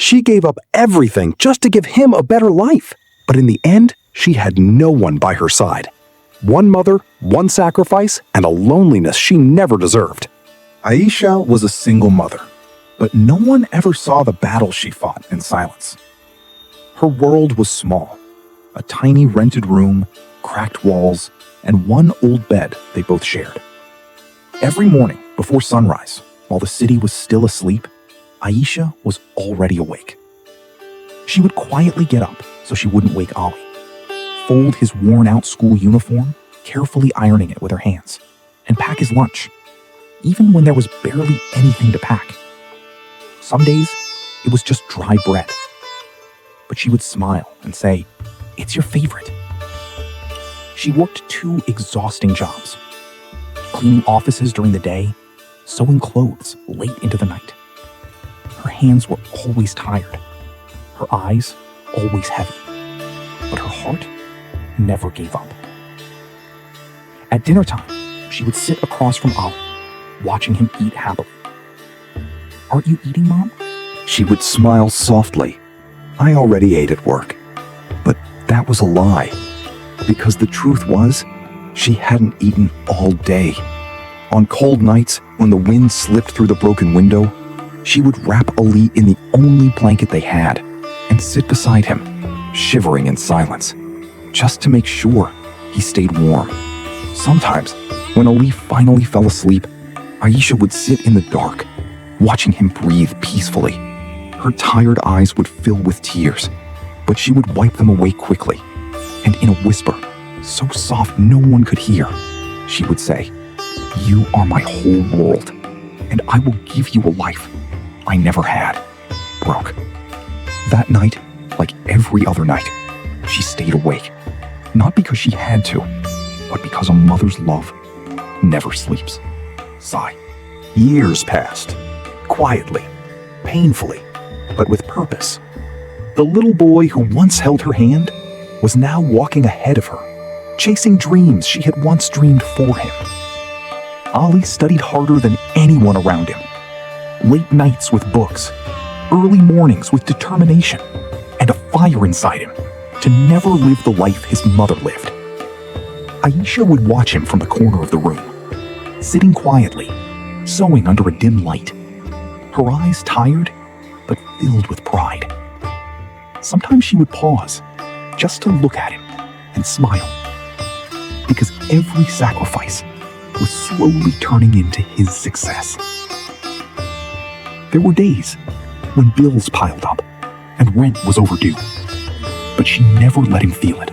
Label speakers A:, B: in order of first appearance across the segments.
A: She gave up everything just to give him a better life. But in the end, she had no one by her side. One mother, one sacrifice, and a loneliness she never deserved.
B: Aisha was a single mother, but no one ever saw the battle she fought in silence. Her world was small, a tiny rented room, cracked walls, and one old bed they both shared. Every morning before sunrise, while the city was still asleep, Aisha was already awake. She would quietly get up so she wouldn't wake Ali, fold his worn-out school uniform, carefully ironing it with her hands, and pack his lunch, even when there was barely anything to pack. Some days, it was just dry bread. But she would smile and say, "It's your favorite." She worked 2 exhausting jobs, cleaning offices during the day, sewing clothes late into the night. Her hands were always tired, her eyes always heavy, but her heart never gave up. At dinner time, she would sit across from Ali, watching him eat happily. "Aren't you eating, Mom?"
A: She would smile softly. "I already ate at work." But that was a lie, because the truth was, she hadn't eaten all day. On cold nights, when the wind slipped through the broken window, she would wrap Ali in the only blanket they had and sit beside him, shivering in silence, just to make sure he stayed warm. Sometimes, when Ali finally fell asleep, Aisha would sit in the dark, watching him breathe peacefully. Her tired eyes would fill with tears, but she would wipe them away quickly, and in a whisper, so soft no one could hear, she would say, "You are my whole world, and I will give you a life I never had." Broke. That night, like every other night, she stayed awake, not because she had to, but because a mother's love never sleeps. Sigh. Years passed, quietly, painfully, but with purpose. The little boy who once held her hand was now walking ahead of her, chasing dreams she had once dreamed for him. Ali studied harder than anyone around him. Late nights with books, early mornings with determination, and a fire inside him to never live the life his mother lived. Aisha would watch him from the corner of the room, sitting quietly, sewing under a dim light, her eyes tired but filled with pride. Sometimes she would pause, just to look at him and smile, because every sacrifice was slowly turning into his success. There were days when bills piled up and rent was overdue, but she never let him feel it,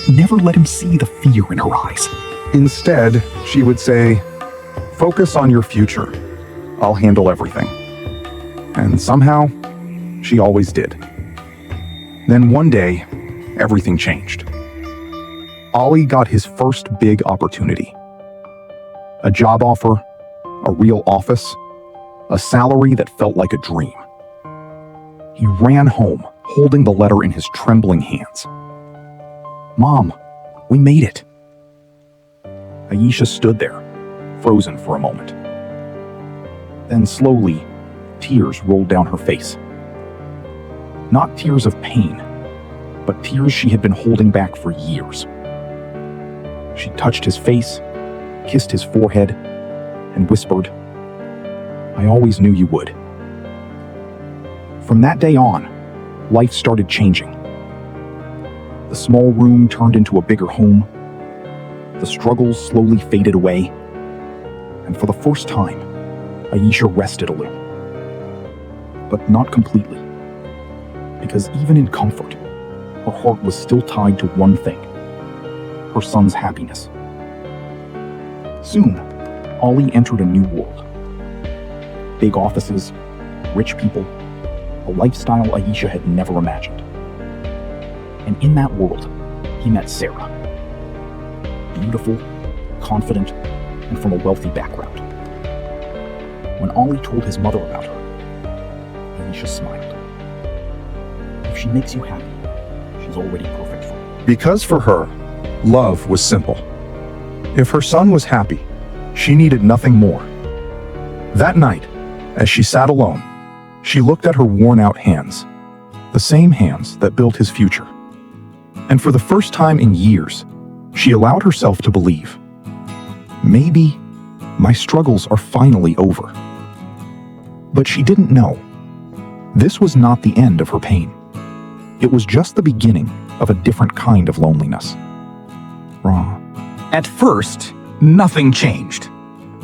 A: never let him see the fear in her eyes. Instead, she would say, "Focus on your future. I'll handle everything." And somehow, she always did. Then one day, everything changed. Ali got his first big opportunity. A job offer, a real office, a salary that felt like a dream. He ran home, holding the letter in his trembling hands. "Mom, we made it." Aisha stood there, frozen for a moment. Then slowly, tears rolled down her face. Not tears of pain, but tears she had been holding back for years. She touched his face, kissed his forehead, and whispered, "I always knew you would." From that day on, life started changing. The small room turned into a bigger home. The struggles slowly faded away. And for the first time, Aisha rested a little. But not completely. Because even in comfort, her heart was still tied to one thing: her son's happiness. Soon, Ali entered a new world. Big offices, rich people, a lifestyle Aisha had never imagined. And in that world, he met Sarah. Beautiful, confident, and from a wealthy background. When Ali told his mother about her, Aisha smiled. If she makes you happy, she's already perfect for you. Because for her, love was simple. If her son was happy, she needed nothing more. That night, as she sat alone,
B: She looked at her worn-out hands, the same hands that built his future. And for the first time in years, she allowed herself to believe, maybe my struggles are finally over. But she didn't know. This was not the end of her pain. It was just the beginning of a different kind of loneliness. Raw.
C: At first, nothing changed.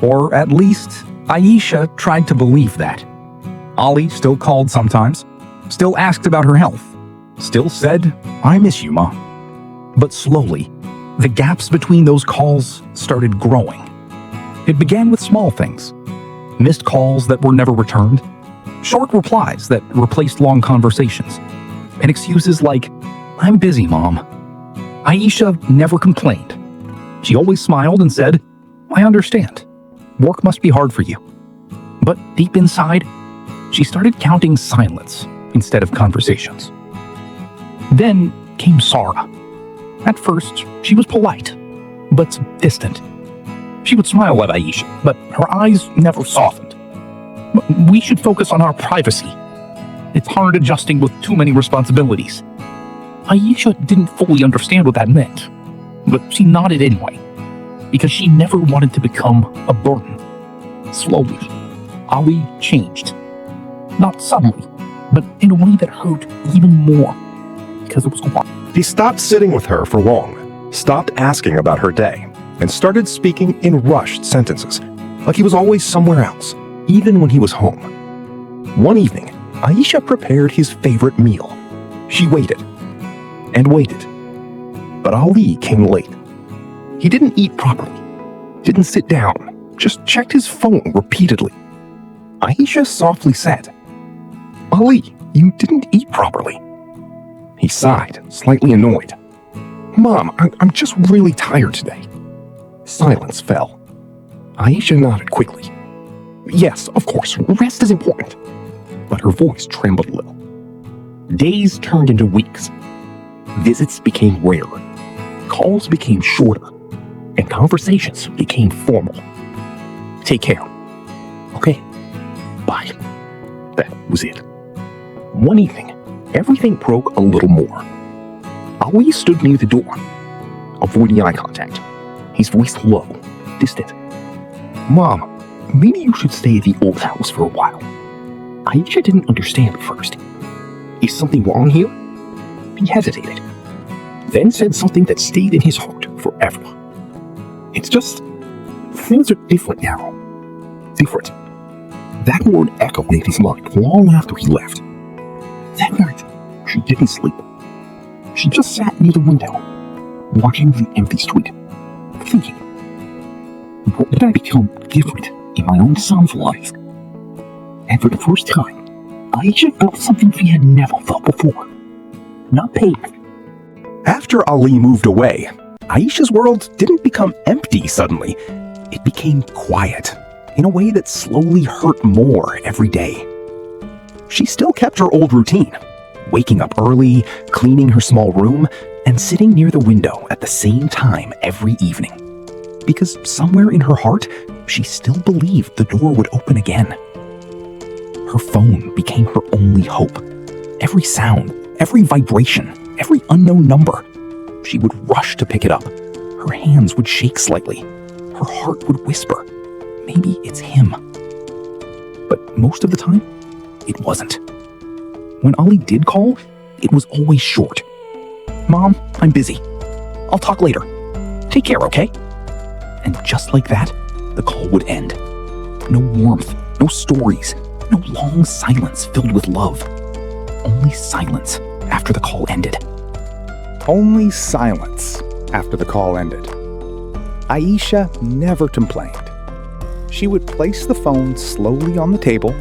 C: Or at least, Aisha tried to believe that. Ali still called sometimes, still asked about her health, still said, "I miss you, Ma." But slowly, the gaps between those calls started growing. It began with small things. Missed calls that were never returned, short replies that replaced long conversations, and excuses like, "I'm busy, Mom." Aisha never complained. She always smiled and said, "I understand. Work must be hard for you." But deep inside, she started counting silence instead of conversations. Then came Sarah. At first, she was polite, but distant. She would smile at Aisha, but her eyes never softened. "We should focus on our privacy. It's hard adjusting with too many responsibilities." Aisha didn't fully understand what that meant, but she nodded anyway, because she never wanted to become a burden. Slowly, Ali changed. Not suddenly, but in a way that hurt even more, because it was quiet.
D: He stopped sitting with her for long, stopped asking about her day, and started speaking in rushed sentences, like he was always somewhere else, even when he was home. One evening, Aisha prepared his favorite meal. She waited and waited, but Ali came late. He didn't eat properly, didn't sit down, just checked his phone repeatedly. Aisha softly said, "Ali, you didn't eat properly." He sighed, slightly annoyed. "Mom, I'm just really tired today." Silence fell. Aisha nodded quickly. "Yes, of course, rest is important." But her voice trembled a little. Days turned into weeks. Visits became rarer. Calls became shorter. And conversations became formal. "Take care." "Okay. Bye." That was it. One evening, everything broke a little more. Ali stood near the door, avoiding eye contact, his voice low, distant. "Mom, maybe you should stay at the old house for a while." Aisha didn't understand at first. "Is something wrong here?" He hesitated, then said something that stayed in his heart forever. "It's just, things are different now. Different." That word echoed in his mind long after he left. That night, she didn't sleep. She just sat near the window, watching the empty street, thinking, what did I become different in my own son's life? And for the first time, Aisha felt something she had never felt before. Not pain. After Ali moved away, Aisha's world didn't become empty suddenly. It became quiet, in a way that slowly hurt more every day. She still kept her old routine, waking up early, cleaning her small room, and sitting near the window at the same time every evening. Because somewhere in her heart, she still believed the door would open again. Her phone became her only hope. Every sound, every vibration, every unknown number, she would rush to pick it up. Her hands would shake slightly. Her heart would whisper, maybe it's him. But most of the time, it wasn't. When Ali did call, it was always short. "Mom, I'm busy. I'll talk later. Take care, okay?" And just like that, the call would end. No warmth, no stories, no long silence filled with love. Only silence after the call ended.
B: Only silence after the call ended. Aisha never complained. She would place the phone slowly on the table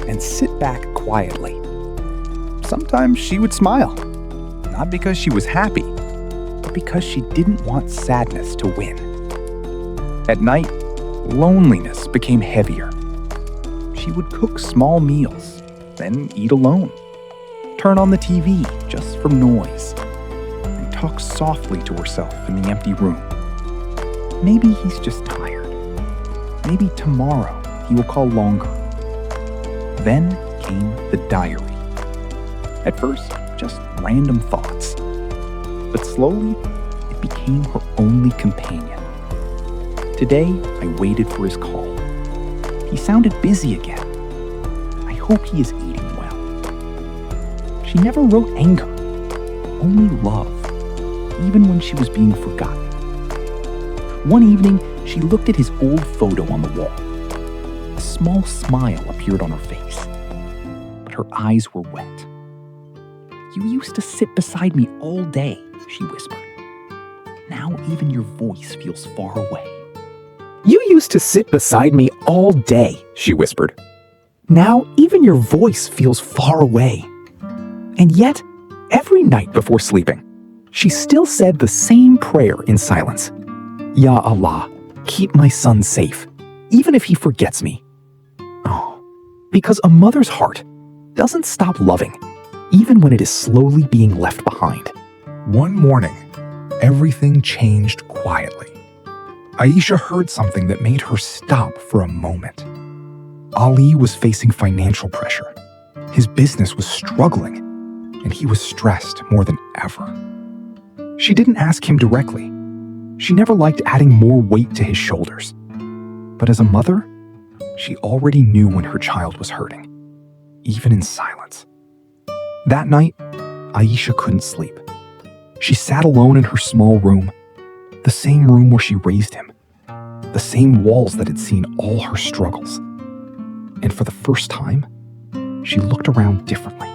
B: and sit back quietly. Sometimes she would smile, not because she was happy, but because she didn't want sadness to win. At night, loneliness became heavier. She would cook small meals, then eat alone, turn on the TV just for noise, and talk softly to herself in the empty room. Maybe he's just tired. Maybe tomorrow he will call longer. Then became the diary. At first, just random thoughts. But slowly, it became her only companion. Today, I waited for his call. He sounded busy again. I hope he is eating well. She never wrote anger, only love, even when she was being forgotten. One evening, she looked at his old photo on the wall. A small smile appeared on her face, but her eyes were wet. "You used to sit beside me all day," she whispered. "Now even your voice feels far away."
C: You used to sit beside me all day, she whispered. Now even your voice feels far away. And yet, every night before sleeping, she still said the same prayer in silence. Ya Allah, keep my son safe, even if he forgets me. Oh, because a mother's heart doesn't stop loving, even when it is slowly being left behind.
B: One morning, everything changed quietly. Aisha heard something that made her stop for a moment. Ali was facing financial pressure. His business was struggling, and he was stressed more than ever. She didn't ask him directly. She never liked adding more weight to his shoulders. But as a mother, she already knew when her child was hurting, even in silence. That night, Aisha couldn't sleep. She sat alone in her small room, the same room where she raised him, the same walls that had seen all her struggles. And for the first time, she looked around differently.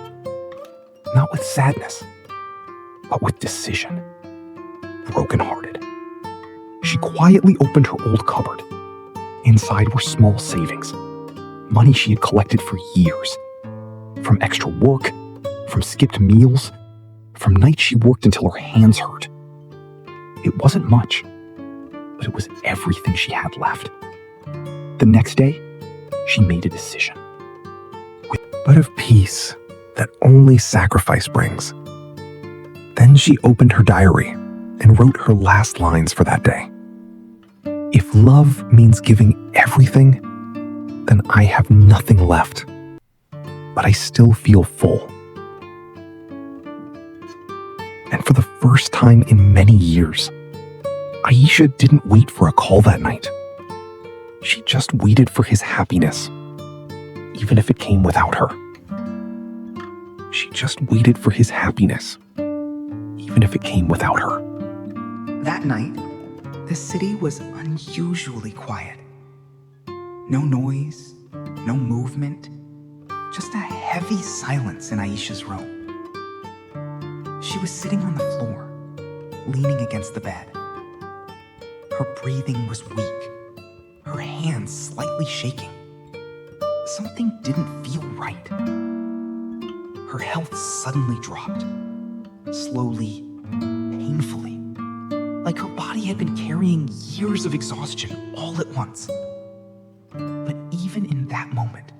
B: Not with sadness, but with decision. Brokenhearted. She quietly opened her old cupboard. Inside were small savings, money she had collected for years. From extra work, from skipped meals, from nights she worked until her hands hurt. It wasn't much, but it was everything she had left. The next day, she made a decision. But of peace that only sacrifice brings. Then she opened her diary and wrote her last lines for that day. If love means giving everything, then I have nothing left, but I still feel full. And for the first time in many years, Aisha didn't wait for a call that night. She just waited for his happiness, even if it came without her. She just waited for his happiness, even if it came without her.
E: That night, the city was unusually quiet. No noise, no movement, just a heavy silence in Aisha's room. She was sitting on the floor, leaning against the bed. Her breathing was weak, her hands slightly shaking. Something didn't feel right. Her health suddenly dropped, slowly, painfully, like her body had been carrying years of exhaustion all at once. But even in that moment,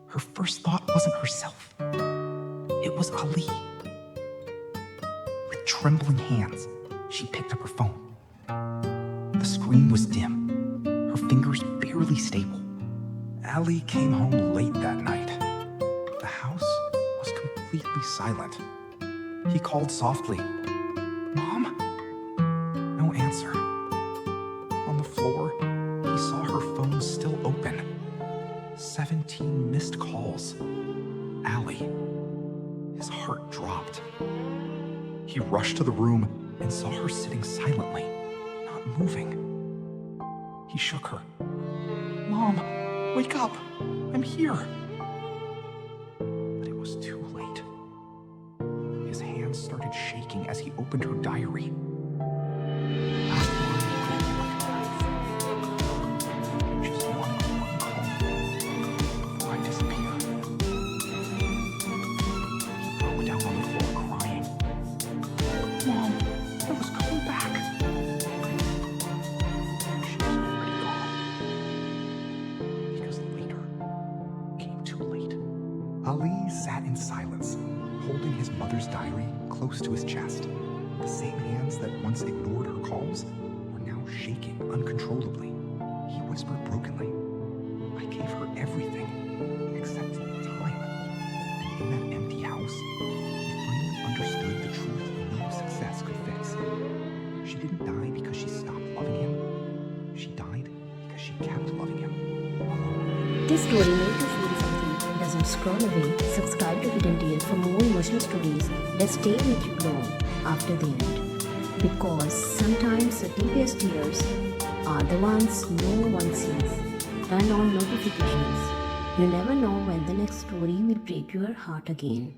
E: her first thought wasn't herself. It was Ali. With trembling hands, she picked up her phone. The screen was dim, her fingers barely stable. Ali came home late that night. The house was completely silent. He called softly. "Mom?" No answer. On the floor, he saw her phone still open. 17 missed calls. Ali. His heart dropped. He rushed to the room and saw her sitting silently, not moving. He shook her. "Mom, wake up! I'm here!" But it was too late. His hands started shaking as he opened her diary. Just one more call before I disappear. He broke down on the floor crying. "Mom, I was coming back." She was already gone. Because later came too late. Ali sat in silence, holding his mother's diary close to his chest. The same hands that once ignored her calls were now shaking uncontrollably. He whispered brokenly, "I gave her everything except time." in that empty house, he finally understood the truth no success could fix. She didn't die because she stopped loving him. She died because she kept loving him.
F: This story made you feel something. Doesn't scroll away. Subscribe to Hidden Tales for more emotional stories that stay with you long after the end. Because sometimes the deepest tears are the ones no one sees. Turn on notifications. You never know when the next story will break your heart again.